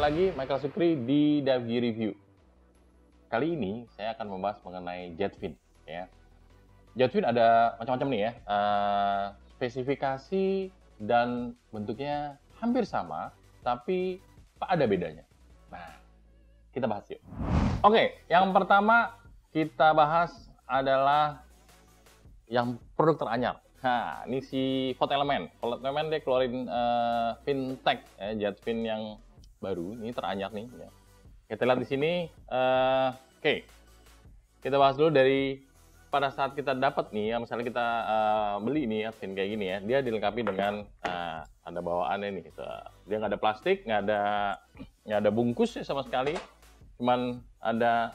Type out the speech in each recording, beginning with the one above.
lagi Michael Sukri di Davgi Review. Kali ini saya akan membahas mengenai Jetfin. Ya. Jetfin ada macam-macam nih ya. Spesifikasi dan bentuknya hampir sama, tapi ada bedanya. Nah, kita bahas yuk. Oke, yang pertama kita bahas adalah yang produk teranyar. Nah, ini si Volt Element. Volt Element dia keluarin fintech, Jetfin yang baru. Ini teranyar nih. Ya. Kita lihat di sini. Oke, kita bahas dulu dari pada saat kita dapat nih, ya, misalnya kita beli nih Jetfin kayak gini ya. Dia dilengkapi dengan ada bawaannya nih. Gitu. Dia nggak ada plastik, nggak ada bungkus ya sama sekali. Cuman ada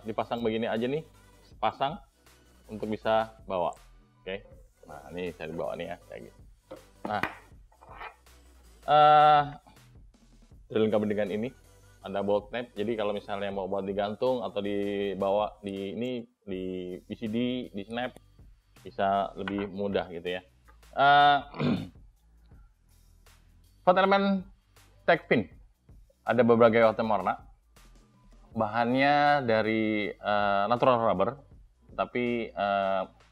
dipasang begini aja nih, pasang untuk bisa bawa. Oke. Nah, ini saya dibawa nih ya, kayak gitu. Nah, dilengkapi dengan ini, ada bolt tab. Jadi kalau misalnya mau buat digantung atau dibawa di VCD, di snap, bisa lebih mudah gitu ya. Volt Element Tech Pin, ada berbagai macam warna. Bahannya dari natural rubber, tapi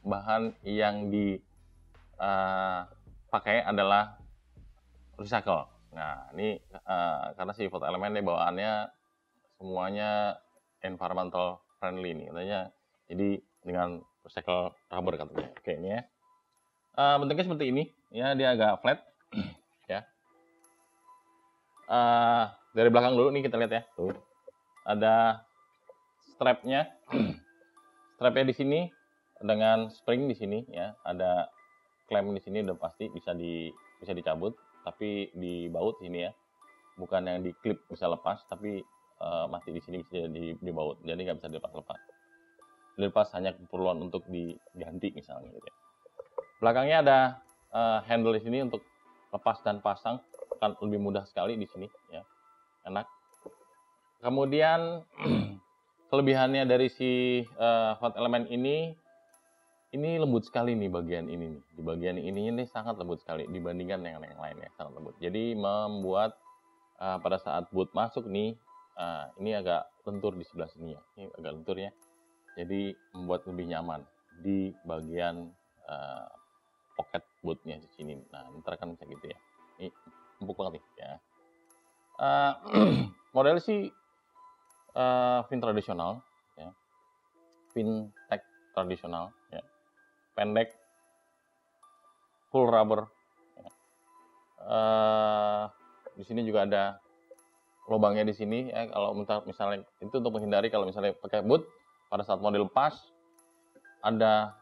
bahan yang dipakai adalah recycle. Nah, ini karena si Volt Element ini bawaannya semuanya environmental friendly nih katanya. Jadi dengan recycle rubber katanya. Oke, ini ya. Bentuknya seperti ini, ya dia agak flat, ya. Dari belakang dulu nih kita lihat ya. Tuh. Ada strapnya. Strapnya di sini dengan spring di sini ya, ada klem di sini udah pasti bisa dicabut, tapi di baut sini ya, bukan yang di klip bisa lepas, tapi masih di sini bisa dibaut, jadi nggak bisa dilepas hanya keperluan untuk diganti misalnya gitu ya. Belakangnya ada handle di sini untuk lepas dan pasang, akan lebih mudah sekali di sini ya, enak. Kemudian kelebihannya dari si Volt Element ini lembut sekali nih bagian ini nih. Di bagian ini sangat lembut sekali dibandingkan yang lainnya, sangat lembut. Jadi membuat pada saat boot masuk nih, ini agak lentur di sebelah sini ya. Ini agak lentur ya. Jadi membuat lebih nyaman di bagian pocket bootnya di sini. Nah, ntar kan bisa gitu ya. Ini empuk banget nih ya. Model sih fin tradisional, ya. Fin tech tradisional, ya. Pendek, full rubber. Ya. Di sini juga ada lubangnya di sini, ya. Kalau misalnya itu untuk menghindari kalau misalnya pakai boot pada saat mau dilepas ada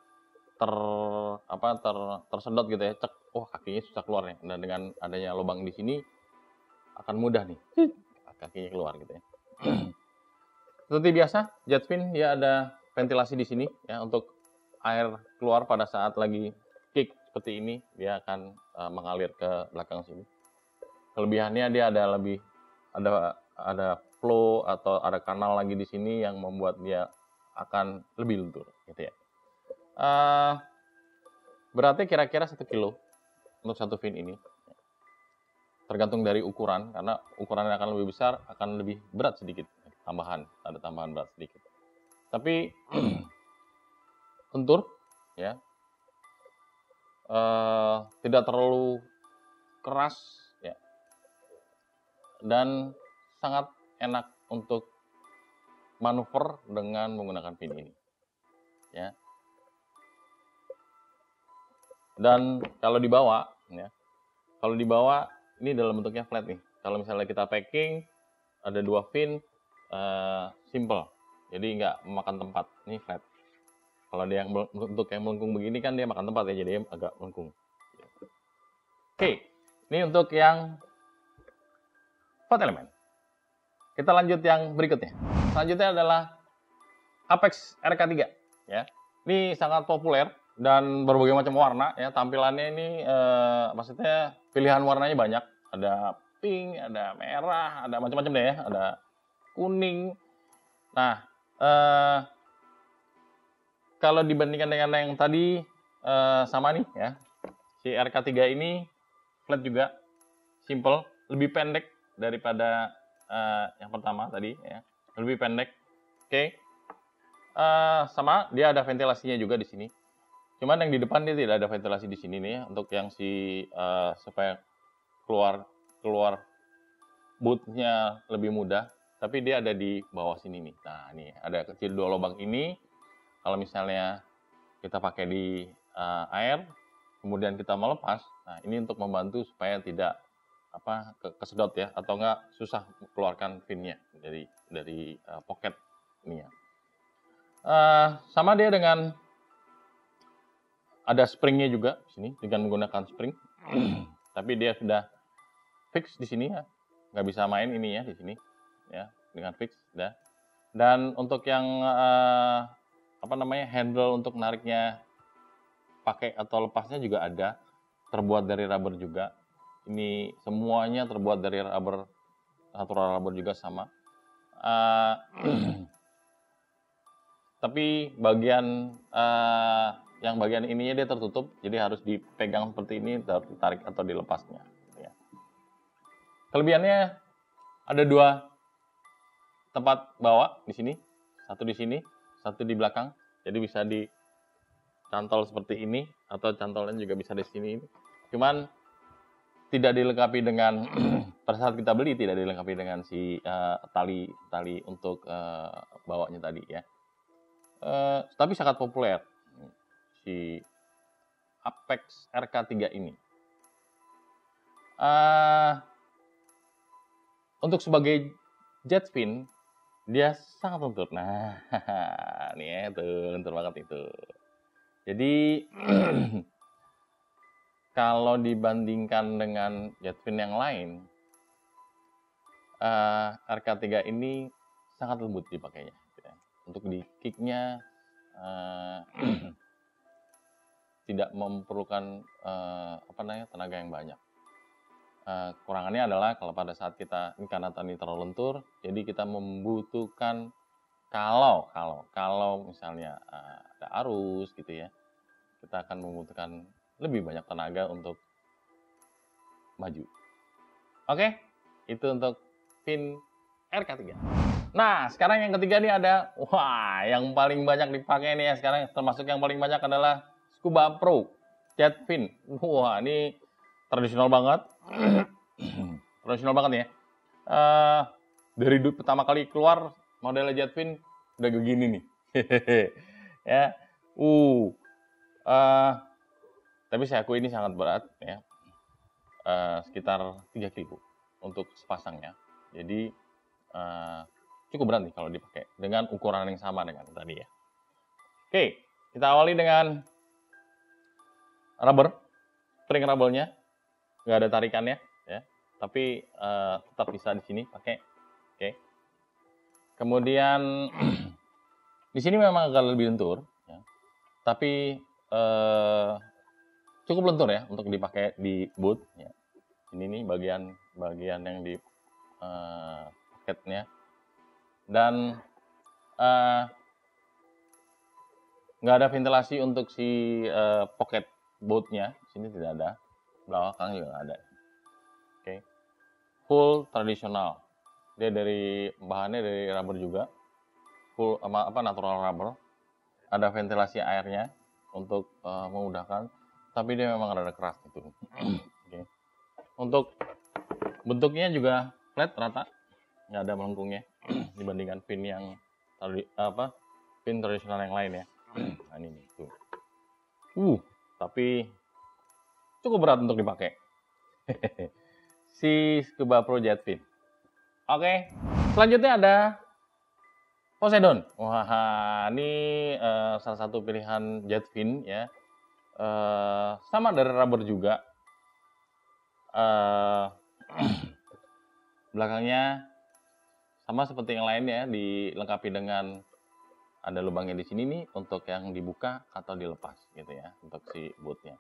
tersedot gitu ya, cek, kakinya susah keluar ya. Dan dengan adanya lubang di sini akan mudah nih, kakinya keluar gitu ya. Seperti biasa, Jetfin dia ada ventilasi di sini ya untuk air keluar pada saat lagi kick seperti ini, dia akan mengalir ke belakang sini. Kelebihannya dia ada flow atau ada kanal lagi di sini yang membuat dia akan lebih lentur gitu ya. Beratnya kira-kira 1 kilo untuk satu fin ini. Tergantung dari ukuran, karena ukurannya akan lebih besar akan lebih berat sedikit. Ada tambahan berat sedikit. Tapi lentur ya. Tidak terlalu keras ya. Dan sangat enak untuk manuver dengan menggunakan pin ini. Ya. Dan kalau dibawa ya. Kalau dibawa ini dalam bentuknya flat nih. Kalau misalnya kita packing ada 2 fin, simple, jadi nggak memakan tempat. Ini flat. Kalau dia yang untuk yang melengkung begini kan dia makan tempat ya, jadi agak melengkung. Oke, ini untuk yang Volt Element. Kita lanjut yang berikutnya. Selanjutnya adalah Apex RK3 ya. Ini sangat populer dan berbagai macam warna ya. Tampilannya ini maksudnya pilihan warnanya banyak. Ada pink, ada merah, ada macam-macam deh ya. Ada kuning. Nah, kalau dibandingkan dengan yang tadi sama nih ya, si RK3 ini flat juga, simple, lebih pendek daripada yang pertama tadi ya, lebih pendek. Oke. Sama dia ada ventilasinya juga di sini. Cuman yang di depan dia tidak ada ventilasi di sini nih ya, untuk yang supaya keluar bootnya lebih mudah. Tapi dia ada di bawah sini nih. Nah, ini ada kecil 2 lubang ini. Kalau misalnya kita pakai di air, kemudian kita melepas, nah ini untuk membantu supaya tidak kesedot ya, atau enggak susah keluarkan pinnya dari pocket ini ya. Sama dia dengan ada springnya juga di sini dengan menggunakan spring. Tapi dia sudah fix di sini ya, nggak bisa main ini ya di sini ya, dengan fix dah. Dan untuk yang handle untuk nariknya pakai atau lepasnya juga ada, terbuat dari rubber juga. Ini semuanya terbuat dari rubber, natural rubber juga sama. Tapi bagian ininya dia tertutup, jadi harus dipegang seperti ini, tarik atau dilepasnya. Ya. Kelebihannya ada 2 tempat bawa di sini, satu di sini, satu di belakang. Jadi bisa dicantol seperti ini, atau cantolnya juga bisa di sini. Cuman tidak dilengkapi dengan pada saat kita beli tidak dilengkapi dengan si tali untuk bawanya tadi ya. Tapi sangat populer si Apex RK3 ini. Untuk sebagai jet fin dia sangat lentur. Nah, nih ya, tuh lentur banget itu. Jadi kalau dibandingkan dengan jet fin yang lain, RK3 ini sangat lembut dipakainya. Untuk di kicknya tidak memerlukan tenaga yang banyak. Kurangannya adalah kalau pada saat kita ini karena tadi terlalu lentur, jadi kita membutuhkan kalau misalnya ada arus gitu ya, kita akan membutuhkan lebih banyak tenaga untuk maju. Oke, itu untuk fin RK3. Nah, sekarang yang ketiga nih ada, yang paling banyak dipakai nih ya sekarang, termasuk yang paling banyak adalah Scuba Pro Jet Fin. Ini tradisional banget. Tradisional banget ya. Dari pertama kali keluar model jet fin udah begini nih. Ya. Tapi saya akui ini sangat berat ya. Sekitar 3 kilo untuk sepasangnya. Jadi cukup berat nih kalau dipakai dengan ukuran yang sama dengan tadi ya. Oke, kita awali dengan rubber, spring rubbernya. Nggak ada tarikannya ya, tapi tetap bisa di sini pakai. Oke. Kemudian di sini memang agak lebih lentur ya, tapi cukup lentur ya untuk dipakai di boot ya. Ini nih bagian yang di pocketnya, dan nggak ada ventilasi untuk si pocket bootnya. Sini tidak ada, belakang juga nggak ada. Oke. Full tradisional. Dia bahannya dari rubber juga, full natural rubber. Ada ventilasi airnya untuk memudahkan, tapi dia memang rada keras gitu. Okay. Untuk bentuknya juga flat, rata, nggak ada melengkungnya dibandingkan fin yang fin tradisional yang lain ya. Nah, ini nih tuh. Tapi cukup berat untuk dipakai. Si Scuba Pro Jet Fin. Oke, selanjutnya ada Poseidon. Ini salah satu pilihan jet fin ya. Sama dari rubber juga. Belakangnya sama seperti yang lain ya, dilengkapi dengan ada lubangnya di sini nih untuk yang dibuka atau dilepas gitu ya, untuk si bootnya.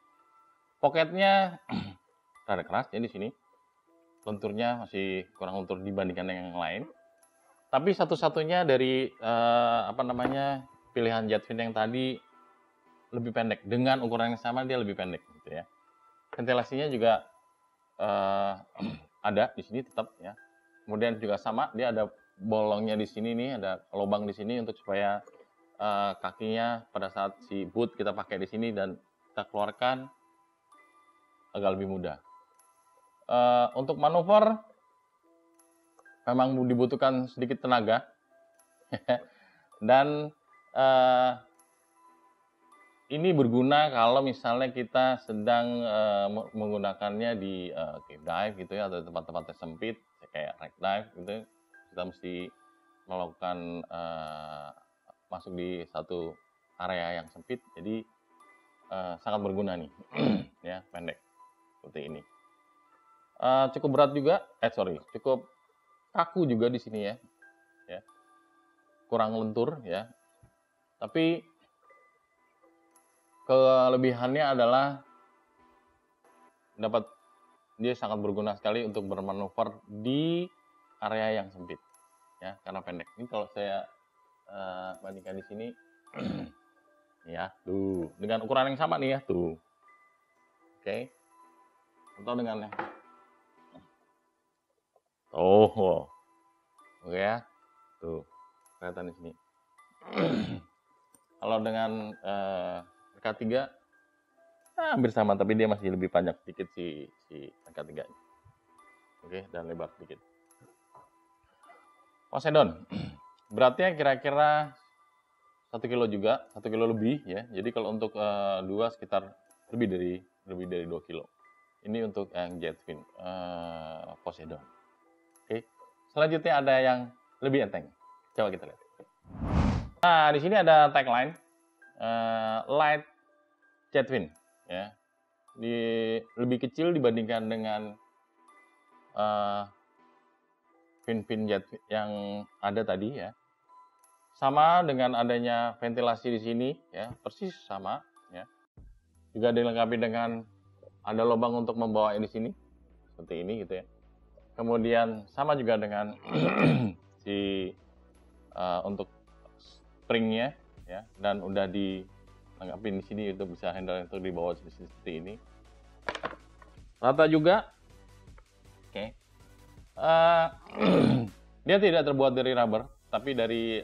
Pocketnya rada keras ya di sini. Lenturnya masih kurang lentur dibandingkan yang lain. Tapi satu-satunya dari pilihan jet fin yang tadi lebih pendek, dengan ukuran yang sama dia lebih pendek gitu ya. Ventilasinya juga ada di sini tetap ya, Kemudian juga sama, dia ada bolongnya di sini nih, ada lubang di sini untuk supaya kakinya pada saat si boot kita pakai di sini dan kita keluarkan agak lebih mudah. Untuk manuver memang dibutuhkan sedikit tenaga dan ini berguna kalau misalnya kita sedang menggunakannya di cave dive gitu ya, atau tempat-tempat yang sempit kayak wreck dive gitu. Kita mesti melakukan masuk di satu area yang sempit, jadi sangat berguna nih ya, pendek seperti ini. Cukup berat juga, cukup kaku juga di sini ya, kurang lentur ya. Tapi kelebihannya adalah dia sangat berguna sekali untuk bermanuver di area yang sempit ya, karena pendek. Ini kalau saya bandingkan di sini ya, tuh dengan ukuran yang sama nih ya, tuh. Oke. Atau dengan oke ya, tuh kelihatan di sini. Kalau dengan MK3 hampir sama, tapi dia masih lebih panjang sedikit si MK3 nya. Oke, dan lebar sedikit. Poseidon beratnya kira-kira 1 kilo juga, 1 kilo lebih ya. Jadi kalau untuk dua sekitar lebih dari 2 kilo. Ini untuk yang Jetfin Poseidon. Oke. Selanjutnya ada yang lebih enteng. Coba kita lihat. Nah, di sini ada tagline light Jetfin ya. Lebih kecil dibandingkan dengan fin-fin jet yang ada tadi ya. Sama dengan adanya ventilasi di sini ya, persis sama ya. Juga dilengkapi dengan ada lubang untuk membawa di sini seperti ini gitu ya. Kemudian sama juga dengan untuk springnya ya, dan udah dilengkapi di sini untuk bisa handle untuk dibawa seperti ini. Rata juga. Oke. Dia tidak terbuat dari rubber, tapi dari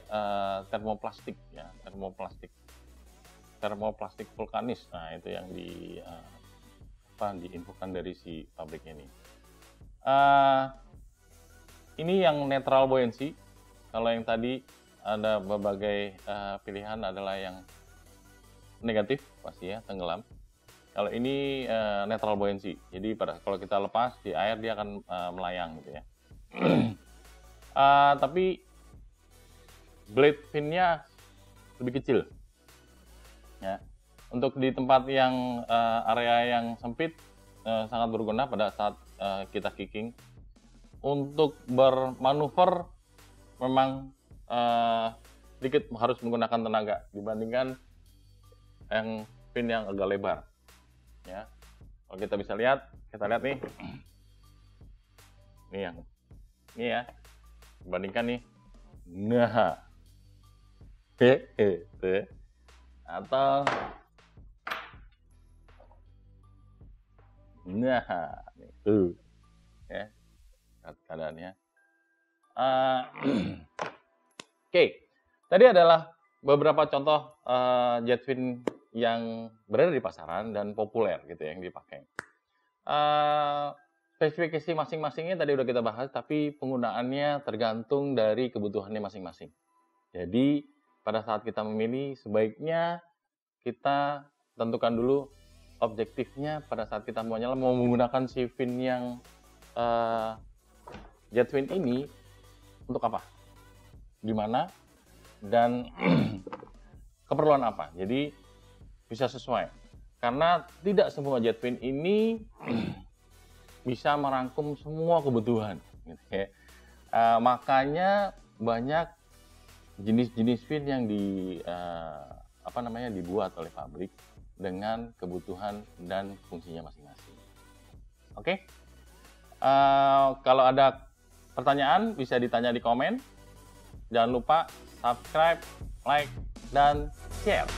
termoplastik ya, termoplastik vulkanis. Nah, itu yang diinfokan dari si pabriknya ini. Ini yang netral buoyancy. Kalau yang tadi ada berbagai pilihan adalah yang negatif pasti ya, tenggelam. Kalau ini netral buoyancy, jadi kalau kita lepas di air dia akan melayang gitu ya. Tapi blade finnya lebih kecil ya. Untuk di tempat yang area yang sempit sangat berguna pada saat kita kicking. Untuk bermanuver memang sedikit harus menggunakan tenaga dibandingkan yang fin yang agak lebar ya. Kalau kita bisa lihat, nih ini ya, bandingkan nih, nah atau nah tuh ya keadaannya. Oke, tadi adalah beberapa contoh Jetfin yang berada di pasaran dan populer gitu ya, yang dipakai. Spesifikasi masing-masingnya tadi udah kita bahas, tapi penggunaannya tergantung dari kebutuhannya masing-masing. Jadi pada saat kita memilih, sebaiknya kita tentukan dulu objektifnya pada saat kita mau menggunakan si fin yang Jetfin ini untuk apa, gimana, dan keperluan apa. Jadi bisa sesuai, karena tidak semua Jetfin ini bisa merangkum semua kebutuhan gitu ya. Makanya banyak jenis-jenis fin yang dibuat oleh pabrik dengan kebutuhan dan fungsinya masing-masing. Oke. Kalau ada pertanyaan bisa ditanya di komen. Jangan lupa subscribe, like, dan share.